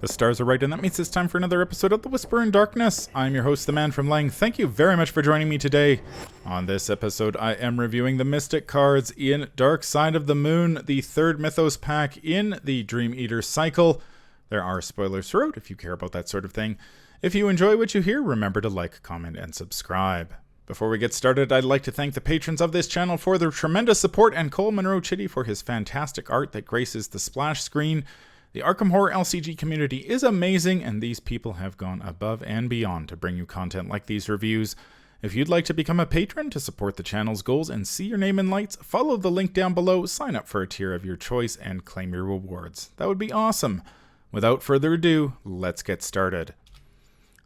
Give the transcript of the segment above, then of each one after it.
The stars are right, and that means it's time for another episode of The Whisper in Darkness. I'm your host, the Man from Lang. Thank you very much for joining me today. On this episode, I am reviewing the Mystic cards in Dark Side of the Moon, the third Mythos pack in the Dream Eater cycle. There are spoilers throughout if you care about that sort of thing. If you enjoy what you hear, remember to like, comment, and subscribe. Before we get started, I'd like to thank the patrons of this channel for their tremendous support, and Cole Monroe Chitty for his fantastic art that graces the splash screen. The Arkham Horror LCG community is amazing, and these people have gone above and beyond to bring you content like these reviews. If you'd like to become a patron to support the channel's goals and see your name in lights, follow the link down below, sign up for a tier of your choice, and claim your rewards. That would be awesome. Without further ado, let's get started.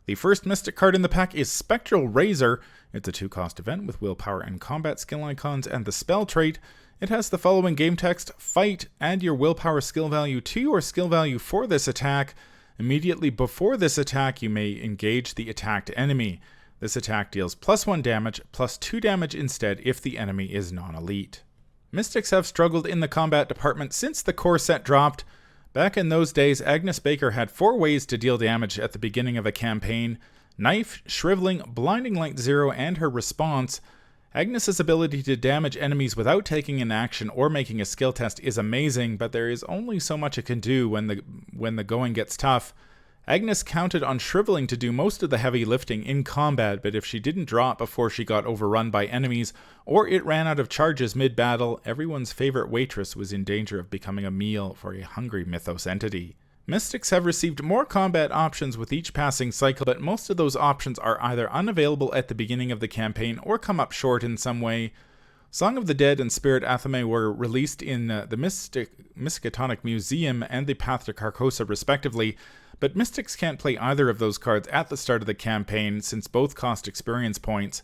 The first Mystic card in the pack is Spectral Razor. It's a 2-cost event with willpower and combat skill icons and the spell trait. It has the following game text: fight, add your willpower skill value to your skill value for this attack. Immediately before this attack, you may engage the attacked enemy. This attack deals +1 damage, +2 damage instead if the enemy is non-elite. Mystics have struggled in the combat department since the core set dropped. Back in those days, Agnes Baker had 4 ways to deal damage at the beginning of a campaign: Knife, Shriveling, Blinding Light Zero, and her response. Agnes's ability to damage enemies without taking an action or making a skill test is amazing, but there is only so much it can do when the going gets tough. Agnes counted on Shriveling to do most of the heavy lifting in combat, but if she didn't drop before she got overrun by enemies, or it ran out of charges mid-battle, everyone's favorite waitress was in danger of becoming a meal for a hungry Mythos entity. Mystics have received more combat options with each passing cycle, but most of those options are either unavailable at the beginning of the campaign or come up short in some way. Song of the Dead and Spirit Athame were released in the Miskatonic Museum and the Path to Carcosa respectively, but Mystics can't play either of those cards at the start of the campaign since both cost experience points.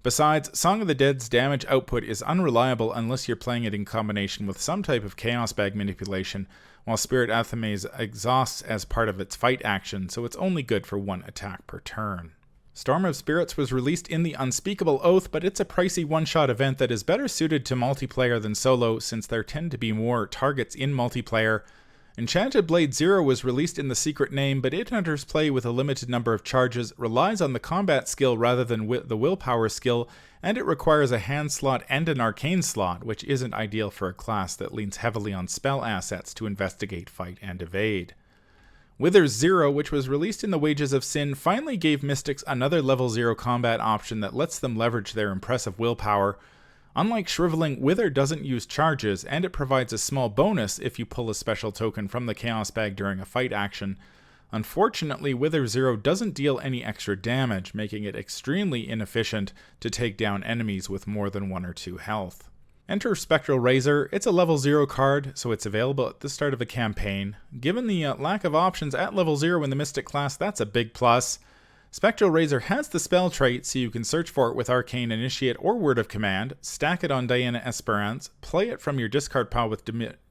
Besides, Song of the Dead's damage output is unreliable unless you're playing it in combination with some type of Chaos Bag manipulation, while Spirit Athame's exhausts as part of its fight action, so it's only good for 1 attack per turn. Storm of Spirits was released in the Unspeakable Oath, but it's a pricey one-shot event that is better suited to multiplayer than solo, since there tend to be more targets in multiplayer. Enchanted Blade Zero was released in the Secret Name, but it enters play with a limited number of charges, relies on the combat skill rather than the willpower skill, and it requires a hand slot and an arcane slot, which isn't ideal for a class that leans heavily on spell assets to investigate, fight, and evade. Wither's Zero, which was released in the Wages of Sin, finally gave Mystics another level 0 combat option that lets them leverage their impressive willpower. Unlike Shriveling, Wither doesn't use charges, and it provides a small bonus if you pull a special token from the Chaos Bag during a fight action. Unfortunately, Wither Zero doesn't deal any extra damage, making it extremely inefficient to take down enemies with more than 1 or 2 health. Enter Spectral Razor. It's a level 0 card, so it's available at the start of a campaign. Given the lack of options at level 0 in the Mystic class, that's a big plus. Spectral Razor has the spell trait, so you can search for it with Arcane Initiate or Word of Command, stack it on Diana Esperance, play it from your discard pile with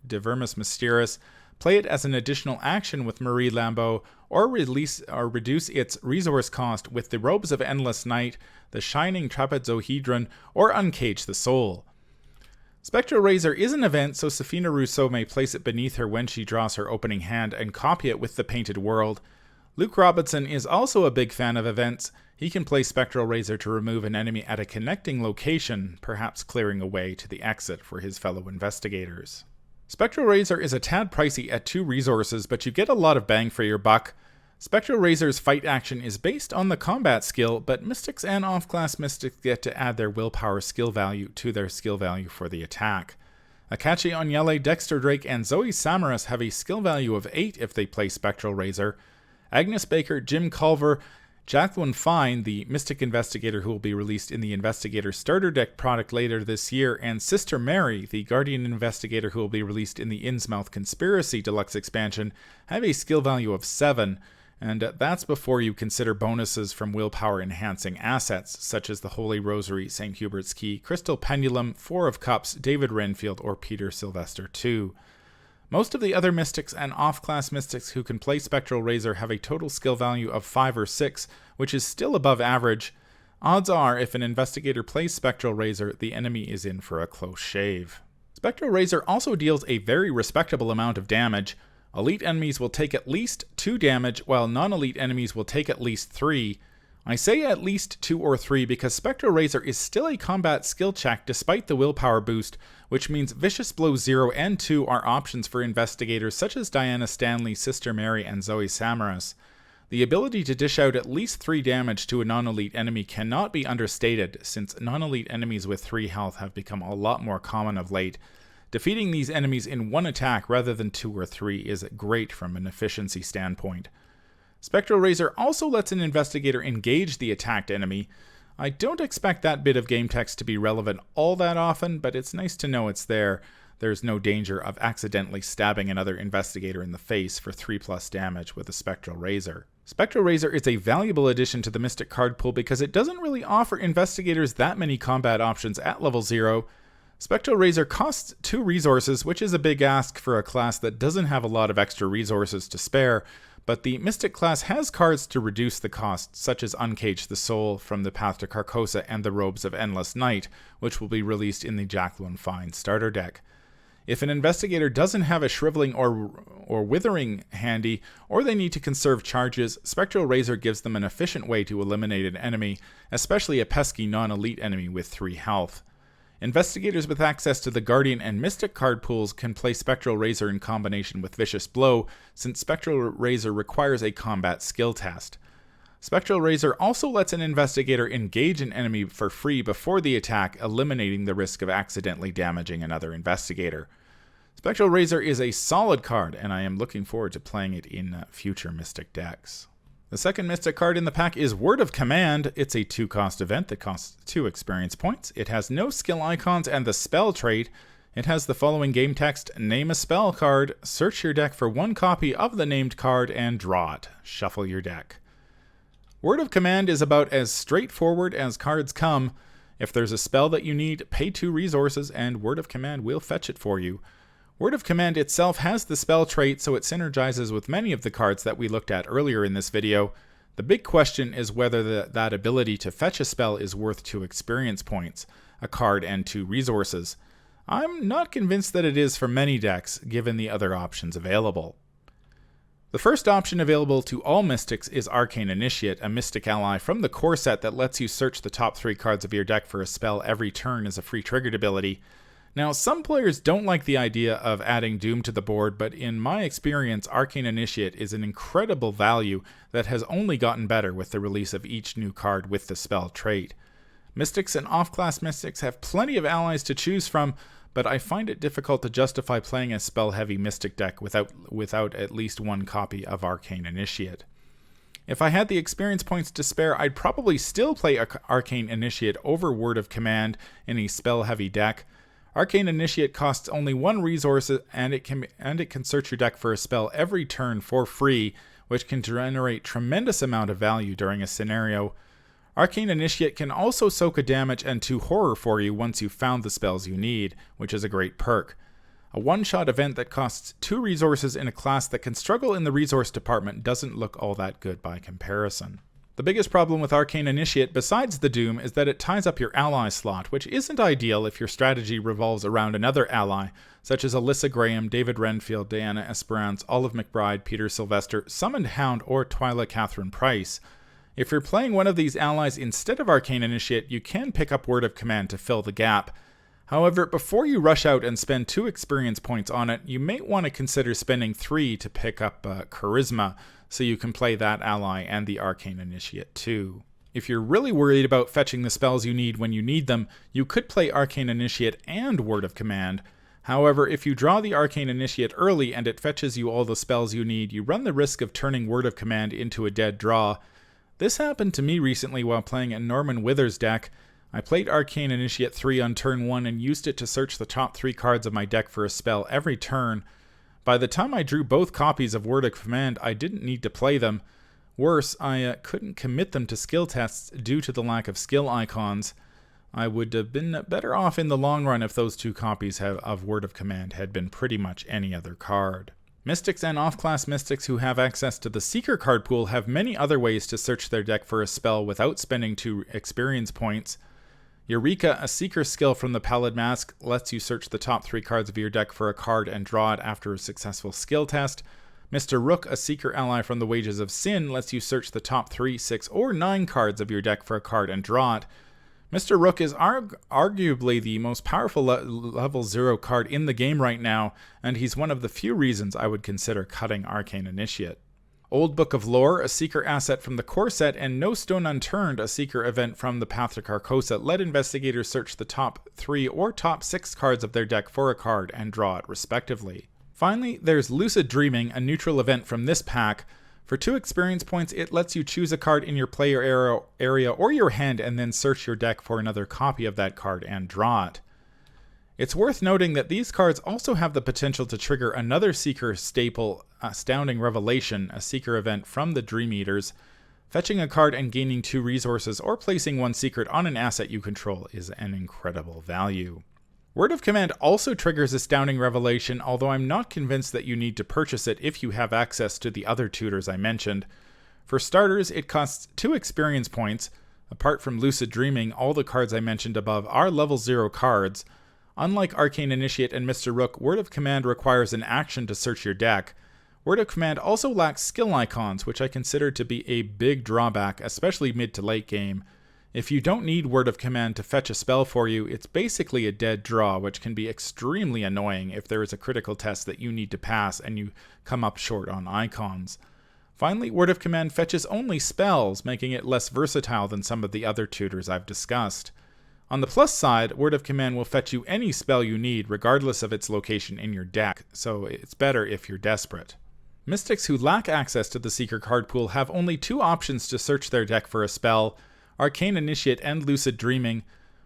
Divermus Mysterious, play it as an additional action with Marie Lambeau, or reduce its resource cost with the Robes of Endless Night, the Shining Trapezohedron, or Uncage the Soul. Spectral Razor is an event, so SEFINA Rousseau may place it beneath her when she draws her opening hand and copy it with the Painted World. Luke Robinson is also a big fan of events. He can play Spectral Razor to remove an enemy at a connecting location, perhaps clearing a way to the exit for his fellow investigators. Spectral Razor is a tad pricey at 2 resources, but you get a lot of bang for your buck. Spectral Razor's fight action is based on the combat skill, but Mystics and off-class Mystics get to add their willpower skill value to their skill value for the attack. Akachi Onyele, Dexter Drake, and Zoe Samaras have a skill value of 8 if they play Spectral Razor. Agnes Baker, Jim Culver, Jacqueline Fine, the Mystic Investigator who will be released in the Investigator Starter Deck product later this year, and Sister Mary, the Guardian Investigator who will be released in the Innsmouth Conspiracy Deluxe expansion, have a skill value of 7, and that's before you consider bonuses from willpower enhancing assets, such as the Holy Rosary, St. Hubert's Key, Crystal Pendulum, 4 of Cups, David Renfield, or Peter Sylvester II. Most of the other Mystics and off-class Mystics who can play Spectral Razor have a total skill value of 5 or 6, which is still above average. Odds are, if an Investigator plays Spectral Razor, the enemy is in for a close shave. Spectral Razor also deals a very respectable amount of damage. Elite enemies will take at least 2 damage, while non-elite enemies will take at least 3. I say at least 2 or 3 because Spectral Razor is still a combat skill check despite the willpower boost, which means Vicious Blow 0 and 2 are options for investigators such as Diana Stanley, Sister Mary, and Zoe Samaras. The ability to dish out at least 3 damage to a non-elite enemy cannot be understated, since non-elite enemies with 3 health have become a lot more common of late. Defeating these enemies in 1 attack rather than 2 or 3 is great from an efficiency standpoint. Spectral Razor also lets an investigator engage the attacked enemy. I don't expect that bit of game text to be relevant all that often, but it's nice to know it's there. There's no danger of accidentally stabbing another investigator in the face for 3+ damage with a Spectral Razor. Spectral Razor is a valuable addition to the Mystic card pool because it doesn't really offer investigators that many combat options at level 0. Spectral Razor costs 2 resources, which is a big ask for a class that doesn't have a lot of extra resources to spare, but the Mystic class has cards to reduce the cost, such as Uncage the Soul from the Path to Carcosa and the Robes of Endless Night, which will be released in the Jacqueline Fine starter deck. If an investigator doesn't have a Shriveling or Withering handy, or they need to conserve charges, Spectral Razor gives them an efficient way to eliminate an enemy, especially a pesky non-elite enemy with 3 health. Investigators with access to the Guardian and Mystic card pools can play Spectral Razor in combination with Vicious Blow, since Spectral Razor requires a combat skill test. Spectral Razor also lets an investigator engage an enemy for free before the attack, eliminating the risk of accidentally damaging another investigator. Spectral Razor is a solid card, and I am looking forward to playing it in future Mystic decks. The second Mystic card in the pack is Word of Command. It's a 2-cost event that costs 2 experience points. It has no skill icons and the spell trait. It has the following game text: name a spell card, search your deck for 1 copy of the named card, and draw it. Shuffle your deck. Word of Command is about as straightforward as cards come. If there's a spell that you need, pay 2 resources and Word of Command will fetch it for you. Word of Command itself has the spell trait, so it synergizes with many of the cards that we looked at earlier in this video. The big question is whether that ability to fetch a spell is worth 2 experience points, a card, and 2 resources. I'm not convinced that it is for many decks, given the other options available. The first option available to all Mystics is Arcane Initiate, a Mystic ally from the core set that lets you search the top 3 cards of your deck for a spell every turn as a free triggered ability. Now, some players don't like the idea of adding Doom to the board, but in my experience, Arcane Initiate is an incredible value that has only gotten better with the release of each new card with the spell trait. Mystics and off-class Mystics have plenty of allies to choose from, but I find it difficult to justify playing a spell-heavy Mystic deck without at least 1 copy of Arcane Initiate. If I had the experience points to spare, I'd probably still play Arcane Initiate over Word of Command in a spell-heavy deck. Arcane Initiate costs only 1 resource, and it can search your deck for a spell every turn for free, which can generate tremendous amount of value during a scenario. Arcane Initiate can also soak a damage and 2 horror for you once you've found the spells you need, which is a great perk. A one-shot event that costs 2 resources in a class that can struggle in the resource department doesn't look all that good by comparison. The biggest problem with Arcane Initiate, besides the Doom, is that it ties up your ally slot, which isn't ideal if your strategy revolves around another ally, such as Alyssa Graham, David Renfield, Diana Esperance, Olive McBride, Peter Sylvester, Summoned Hound, or Twyla Catherine Price. If you're playing one of these allies instead of Arcane Initiate, you can pick up Word of Command to fill the gap. However, before you rush out and spend 2 experience points on it, you may want to consider spending 3 to pick up Charisma, so you can play that ally and the Arcane Initiate too. If you're really worried about fetching the spells you need when you need them, you could play Arcane Initiate and Word of Command. However, if you draw the Arcane Initiate early and it fetches you all the spells you need, you run the risk of turning Word of Command into a dead draw. This happened to me recently while playing a Norman Withers deck. I played Arcane Initiate 3 on turn 1 and used it to search the top 3 cards of my deck for a spell every turn. By the time I drew both copies of Word of Command, I didn't need to play them. Worse, I couldn't commit them to skill tests due to the lack of skill icons. I would have been better off in the long run if those 2 copies of Word of Command had been pretty much any other card. Mystics and off-class Mystics who have access to the Seeker card pool have many other ways to search their deck for a spell without spending 2 experience points. Eureka, a Seeker skill from the Pallid Mask, lets you search the top 3 cards of your deck for a card and draw it after a successful skill test. Mr. Rook, a Seeker ally from the Wages of Sin, lets you search the top 3, 6, or 9 cards of your deck for a card and draw it. Mr. Rook is arguably the most powerful level 0 card in the game right now, and he's one of the few reasons I would consider cutting Arcane Initiate. Old Book of Lore, a Seeker asset from the core set, and No Stone Unturned, a Seeker event from the Path to Carcosa, let investigators search the top 3 or top 6 cards of their deck for a card and draw it respectively. Finally, there's Lucid Dreaming, a neutral event from this pack. For 2 experience points, it lets you choose a card in your player area or your hand and then search your deck for another copy of that card and draw it. It's worth noting that these cards also have the potential to trigger another Seeker staple, Astounding Revelation, a Seeker event from the Dream Eaters. Fetching a card and gaining 2 resources or placing 1 secret on an asset you control is an incredible value. Word of Command also triggers Astounding Revelation, although I'm not convinced that you need to purchase it if you have access to the other tutors I mentioned. For starters, it costs 2 experience points. Apart from Lucid Dreaming, all the cards I mentioned above are level 0 cards. Unlike Arcane Initiate and Mr. Rook, Word of Command requires an action to search your deck. Word of Command also lacks skill icons, which I consider to be a big drawback, especially mid to late game. If you don't need Word of Command to fetch a spell for you, it's basically a dead draw, which can be extremely annoying if there is a critical test that you need to pass and you come up short on icons. Finally, Word of Command fetches only spells, making it less versatile than some of the other tutors I've discussed. On the plus side, Word of Command will fetch you any spell you need, regardless of its location in your deck, so it's better if you're desperate. Mystics who lack access to the Seeker card pool have only 2 options to search their deck for a spell: Arcane Initiate and Lucid Dreaming.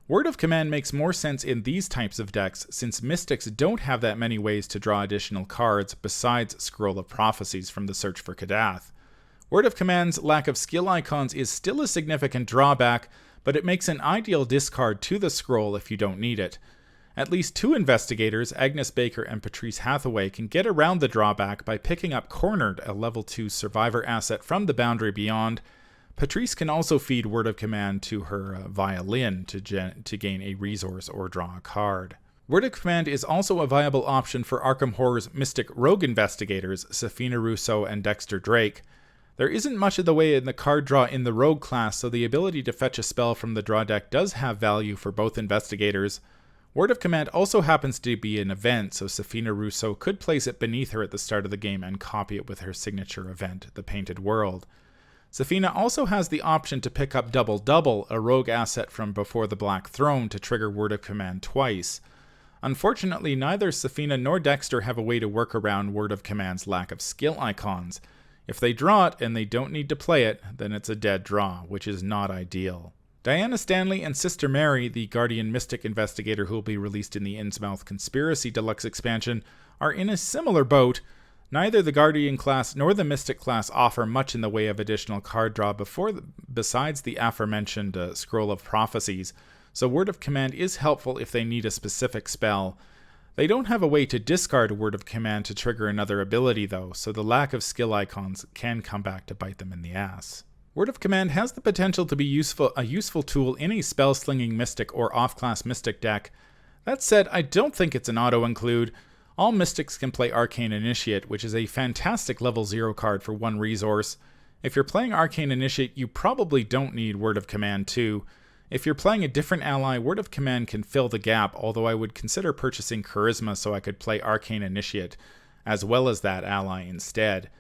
Word of Command makes more sense in these types of decks, since Mystics don't have that many ways to draw additional cards besides Scroll of Prophecies from the Search for Kadath. Word of Command's lack of skill icons is still a significant drawback, but it makes an ideal discard to the scroll if you don't need it. At least 2 investigators, Agnes Baker and Patrice Hathaway, can get around the drawback by picking up Cornered, a level 2 survivor asset from the Boundary Beyond. Patrice can also feed Word of Command to her Violin to gain a resource or draw a card. Word of Command is also a viable option for Arkham Horror's Mystic Rogue investigators, SEFINA Rousseau and Dexter Drake. There isn't much of the way in the card draw in the Rogue class, so the ability to fetch a spell from the draw deck does have value for both investigators. Word of Command also happens to be an event, so SEFINA Rousseau could place it beneath her at the start of the game and copy it with her signature event, the Painted World. SEFINA also has the option to pick up Double Double, a rogue asset from Before the Black Throne, to trigger Word of Command twice. Unfortunately, neither SEFINA nor Dexter have a way to work around Word of Command's lack of skill icons. If they draw it and they don't need to play it, then it's a dead draw, which is not ideal. Diana Stanley and Sister Mary, the Guardian Mystic investigator who will be released in the Innsmouth Conspiracy Deluxe expansion, are in a similar boat. Neither the Guardian class nor the Mystic class offer much in the way of additional card draw besides the aforementioned Scroll of Prophecies, so Word of Command is helpful if they need a specific spell. They don't have a way to discard Word of Command to trigger another ability though, so the lack of skill icons can come back to bite them in the ass. Word of Command has the potential to be a useful tool in a spell-slinging Mystic or off-class Mystic deck. That said, I don't think it's an auto-include. All Mystics can play Arcane Initiate, which is a fantastic level 0 card for 1 resource. If you're playing Arcane Initiate, you probably don't need Word of Command too. If you're playing a different ally, Word of Command can fill the gap, although I would consider purchasing Charisma so I could play Arcane Initiate, as well as that ally instead.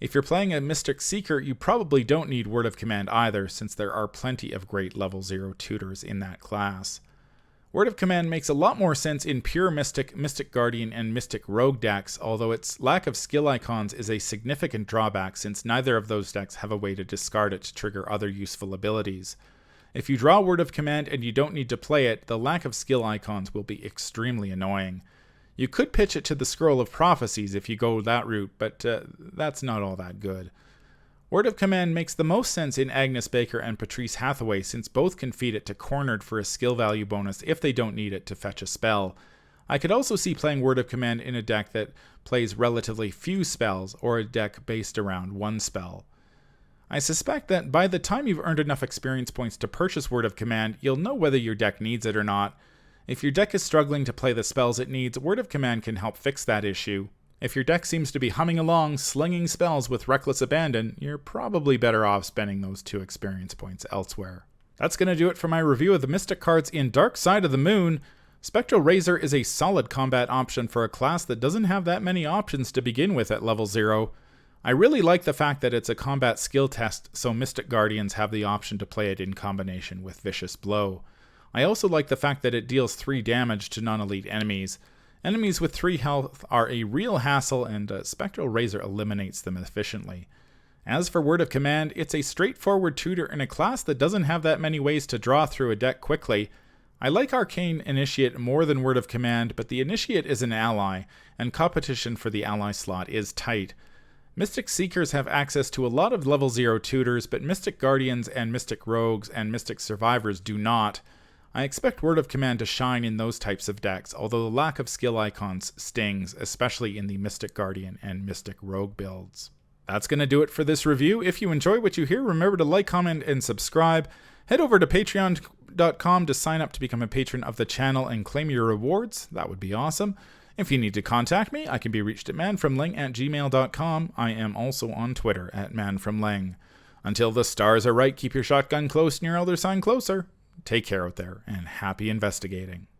If you're playing a Mystic Seeker, you probably don't need Word of Command either, since there are plenty of great level 0 tutors in that class. Word of Command makes a lot more sense in pure Mystic, Mystic Guardian, and Mystic Rogue decks, although its lack of skill icons is a significant drawback since neither of those decks have a way to discard it to trigger other useful abilities. If you draw Word of Command and you don't need to play it, the lack of skill icons will be extremely annoying. You could pitch it to the Scroll of Prophecies if you go that route, but that's not all that good. Word of Command makes the most sense in Agnes Baker and Patrice Hathaway since both can feed it to Cornered for a skill value bonus if they don't need it to fetch a spell. I could also see playing Word of Command in a deck that plays relatively few spells or a deck based around 1 spell. I suspect that by the time you've earned enough experience points to purchase Word of Command, you'll know whether your deck needs it or not. If your deck is struggling to play the spells it needs, Word of Command can help fix that issue. If your deck seems to be humming along, slinging spells with reckless abandon, you're probably better off spending those 2 experience points elsewhere. That's going to do it for my review of the Mystic cards in Dark Side of the Moon. Spectral Razor is a solid combat option for a class that doesn't have that many options to begin with at level 0. I really like the fact that it's a combat skill test, so Mystic Guardians have the option to play it in combination with Vicious Blow. I also like the fact that it deals 3 damage to non-elite enemies. Enemies with 3 health are a real hassle, and Spectral Razor eliminates them efficiently. As for Word of Command, it's a straightforward tutor in a class that doesn't have that many ways to draw through a deck quickly. I like Arcane Initiate more than Word of Command, but the Initiate is an ally, and competition for the ally slot is tight. Mystic Seekers have access to a lot of level 0 tutors, but Mystic Guardians and Mystic Rogues and Mystic Survivors do not. I expect Word of Command to shine in those types of decks, although the lack of skill icons stings, especially in the Mystic Guardian and Mystic Rogue builds. That's going to do it for this review. If you enjoy what you hear, remember to like, comment, and subscribe. Head over to patreon.com to sign up to become a patron of the channel and claim your rewards. That would be awesome. If you need to contact me, I can be reached at manfromling@gmail.com. I am also on Twitter at manfromling. Until the stars are right, keep your shotgun close and your elder sign closer. Take care out there, and happy investigating.